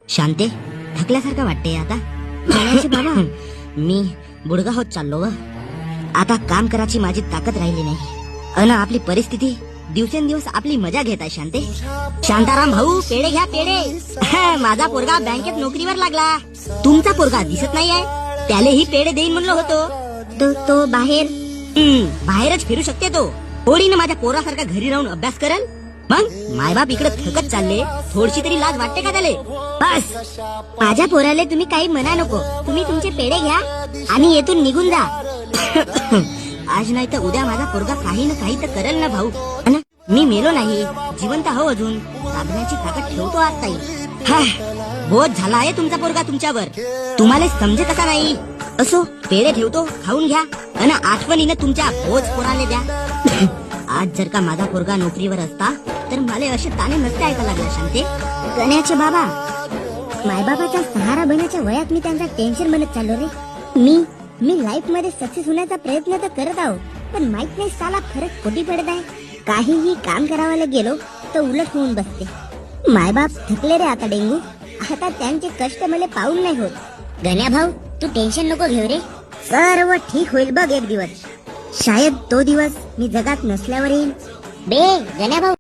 शांते, थकल्यासारखं वाटते आता. म्हणायचे बाबा, मी बुडगा होत चाललो व आता काम करायची माझी ताकद राहिली नाही. अन आपली परिस्थिती दिवसेंदिवस आपली मजा घेत आहे. शांते, शांताराम भाऊ, पेढे घ्या पेढे. माझा पोरगा बँकेत नोकरीवर लागला. तुमचा पोरगा दिसत नाही आहे, त्यालाही पेढे देईन म्हणलं होतो. तो बाहेर बाहेरच फिरू शकते. तो होळीनं माझ्या पोरासारखा घरी राहून अभ्यास करेल. मग मायबाप इकडे थकत चालले, थोडीशी तरी लाज वाटते का त्याले? बस, माझ्या पोराले तुम्ही काही म्हणा नको. तुम्ही तुमचे पेढे घ्या आणि येथून निघून जा. आज नाही तर उद्या माझा पोरगा काही ना काही तर करेल ना भाऊ. मी मेलो नाही, जिवंत हो अजून. साधण्याची ताकद ठेवतो आज ताई. बोध झाला आहे तुमचा पोरगा तुमच्यावर. तुम्हाला समजे कसा नाही. असो, पेढे ठेवतो, खाऊन घ्या आणि आठवणीनं तुमच्या बोज पोराले द्या. आज जर का माझा पोरगा नोकरीवर असता तर मला असे ताणे नसते ऐका लागले. शांते, गण्याचे बाबा, मायबाबाचा सहारा बनायच्या वयात मी त्यांचा टेन्शन बनत चाललो रे. मी लाईफ मध्ये सक्सेस होण्याचा प्रयत्न तर करत आहो, पण माहित नाही साला फरक कोटी पडत आहे. काहीही काम करावायला गेलो तर उलट होऊन बसते. मायबाप थकले रे आता डेंगू. आता त्यांचे कष्ट मला पाहून नाही होत. गण्या भाऊ, तू टेन्शन नको घेऊ रे. सर्व ठीक होईल बघ एक दिवस. शायद तो दिवस मी जगात नसल्यावर येईल. बे गण्या भाऊ.